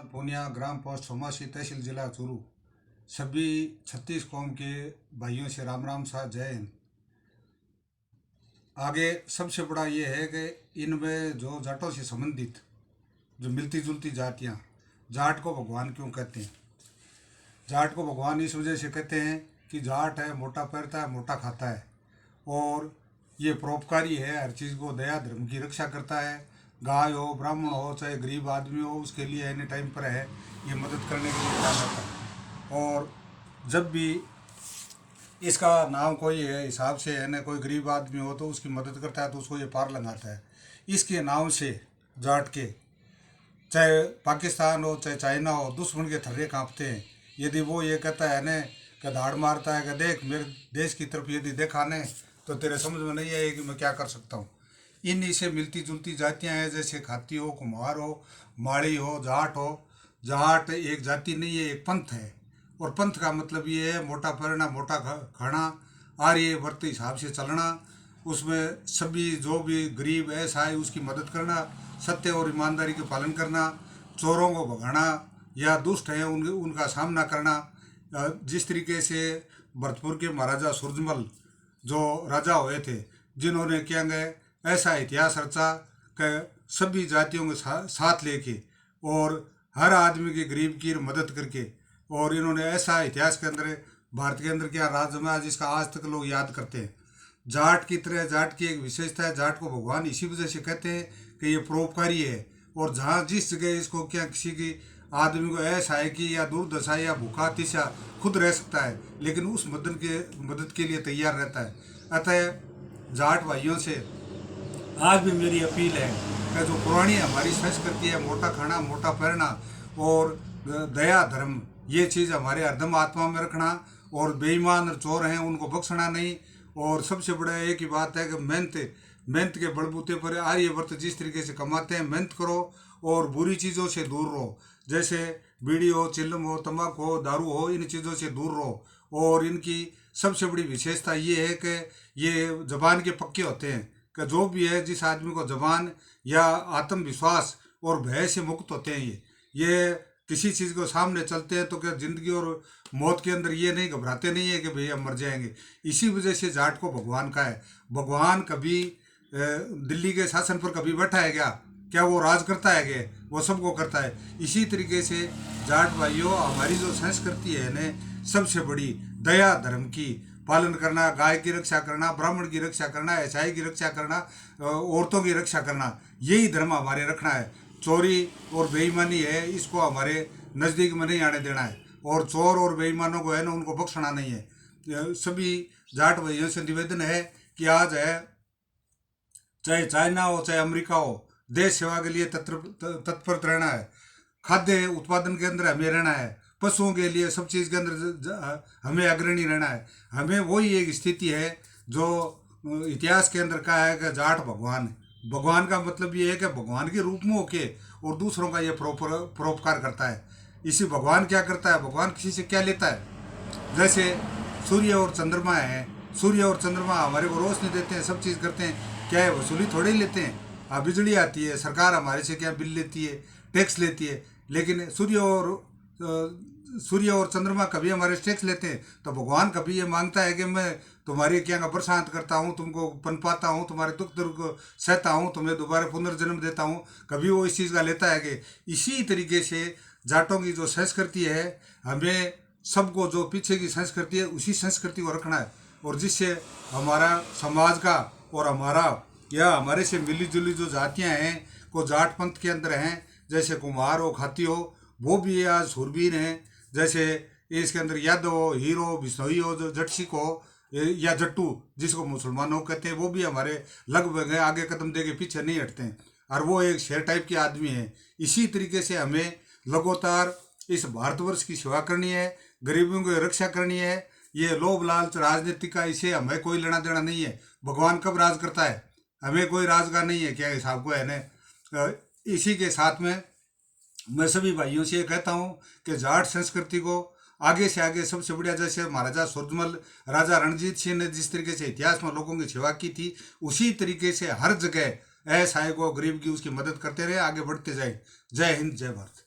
पूनिया ग्राम post सोमासी तहसील जिला चूरू। सभी 36 कौम के भाइयों से राम राम सा जय हिंद। आगे सबसे बड़ा ये है कि इनमें जो जाटों से संबंधित जो मिलती जुलती जातियाँ, जाट को भगवान क्यों कहते हैं? जाट को भगवान इस वजह से कहते हैं कि जाट है, मोटा पैरता है, मोटा खाता है और ये परोपकारी है, हर चीज़ को दया धर्म की रक्षा करता है। गाय हो, ब्राह्मण हो, चाहे गरीब आदमी हो, उसके लिए एनी टाइम पर है, ये मदद करने के लिए तैयार रहता है। और जब भी इसका नाम कोई है हिसाब से है ना, कोई गरीब आदमी हो तो उसकी मदद करता है तो उसको ये पार लगाता है। इसके नाम से जाट के, चाहे पाकिस्तान हो चाहे चाइना हो, दुश्मन के थर्रे कांपते हैं। यदि वो ये कहता है ना कि धाड़ मारता है कि देख मेरे देश की तरफ यदि देखा ने तो तेरे समझ में नहीं आए कि मैं क्या कर सकता हूँ। इन्हीं से मिलती जुलती जातियाँ हैं, जैसे खाती हो, कुम्हार हो, माड़ी हो, जाट हो। जाट एक जाति नहीं है, एक पंथ है। और पंथ का मतलब ये है मोटा पहनना, मोटा खाना, आर्य व्रत हिसाब से चलना, उसमें सभी जो भी गरीब ऐसा है उसकी मदद करना, सत्य और ईमानदारी के पालन करना, चोरों को भगाना या दुष्ट हैं उनका सामना करना। जिस तरीके से भरतपुर के महाराजा सूरजमल जो राजा हुए थे, जिन्होंने क्या गए ऐसा इतिहास रचा कि सभी जातियों के साथ लेके और हर आदमी के गरीब की मदद करके, और इन्होंने ऐसा इतिहास के अंदर भारत के अंदर क्या राज जमाया जिसका आज तक लोग याद करते हैं। जाट की तरह जाट की एक विशेषता है, जाट को भगवान इसी वजह से कहते हैं कि ये परोपकारी है। और जहाँ जिस जगह इसको क्या किसी की आदमी को ऐसा है कि या दुर्दशा या भूखा तिशा खुद रह सकता है, लेकिन उस मदद के लिए तैयार रहता है। अतः जाट भाइयों से आज भी मेरी अपील है कि जो पुरानी हमारी संस्कृति है, मोटा खाना, मोटा पहनना और दया धर्म, ये चीज़ हमारे हरदम आत्मा में रखना, और बेईमान और चोर हैं उनको बख्शना नहीं। और सबसे बड़ा एक ही बात है कि मेहनत के बलबूते पर आर्यवर्त जिस तरीके से कमाते हैं, मेहनत करो और बुरी चीज़ों से दूर रहो। जैसे बीड़ी हो, चिल्लम हो, तंबाकू हो, दारू हो, इन चीज़ों से दूर रहो। और इनकी सबसे बड़ी विशेषता ये है कि ये जबान के पक्के होते हैं कि जो भी है, जिस आदमी को जबान या आत्मविश्वास और भय से मुक्त होते हैं, ये किसी चीज़ को सामने चलते हैं तो क्या जिंदगी और मौत के अंदर ये नहीं घबराते नहीं है कि भैया मर जाएंगे। इसी वजह से जाट को भगवान का है। भगवान कभी दिल्ली के शासन पर कभी बैठा है क्या वो राज करता है क्या? वो सबको करता है। इसी तरीके से जाट भाइयों, हमारी जो संस्कृति है न, सबसे बड़ी दया धर्म की पालन करना, गाय की रक्षा करना, ब्राह्मण की रक्षा करना, ईसाई की रक्षा करना, औरतों की रक्षा करना, यही धर्म हमारे रखना है। चोरी और बेईमानी है, इसको हमारे नज़दीक में नहीं आने देना है। और चोर और बेईमानों को है ना, उनको बख्शना नहीं है। सभी जाट भाइयों से निवेदन है कि आज है, चाहे चाइना हो चाहे अमेरिका हो, देश सेवा के लिए तत्पर रहना है। खाद्य उत्पादन के अंदर हमें रहना है, पशुओं के लिए सब चीज़ के अंदर हमें अग्रणी रहना है। हमें वही एक स्थिति है जो इतिहास के अंदर कहा है कि जाट भगवान है। भगवान का मतलब ये है कि भगवान के रूप में होके और दूसरों का ये परोपकार करता है। इसी भगवान क्या करता है, भगवान किसी से क्या लेता है? जैसे सूर्य और चंद्रमा है, सूर्य और चंद्रमा हमारे को रोशनी देते हैं, सब चीज़ करते हैं, क्या है वसूली थोड़े ही लेते हैं। बिजली आती है, सरकार हमारे से क्या बिल लेती है, टैक्स लेती है, लेकिन सूर्य और चंद्रमा कभी हमारे टैक्स लेते हैं? तो भगवान कभी ये मांगता है कि मैं तुम्हारे क्या का बरसात करता हूँ, तुमको पनपाता हूँ, तुम्हारे दुख दर्द को सहता हूँ, तुम्हें दोबारा पुनर्जन्म देता हूँ? कभी वो इस चीज़ का लेता है कि? इसी तरीके से जाटों की जो संस्कृति है, हमें सबको जो पीछे की संस्कृति है उसी संस्कृति को रखना है। और जिससे हमारा समाज का और हमारे से मिली जुली जो जातियाँ हैं, को जाट पंथ के अंदर हैं, जैसे कुम्हार हो, खाती हो, वो भी आज सूरबीर हैं। जैसे इसके अंदर यादव हो, हीरो, बिश्नोई हो, जो जट सिख हो या जट्टू जिसको मुसलमानों कहते हैं, वो भी हमारे लगभग है, आगे कदम दे के पीछे नहीं हटते हैं, और वो एक शेर टाइप के आदमी है। इसी तरीके से हमें लगातार इस भारतवर्ष की सेवा करनी है, गरीबों की रक्षा करनी है। ये लोभ लालच राजनीति का, इसे हमें कोई लेना देना नहीं है। भगवान कब राज करता है, हमें कोई राजगार नहीं है क्या हिसाब को है ना। इसी के साथ में मैं सभी भाइयों से ये कहता हूँ कि जाट संस्कृति को आगे से आगे सबसे बढ़िया, जैसे महाराजा सूरजमल, राजा रणजीत सिंह ने जिस तरीके से इतिहास में लोगों की सेवा की थी, उसी तरीके से हर जगह असहाय को, गरीब की उसकी मदद करते रहे, आगे बढ़ते जाए। जय हिंद, जय भारत।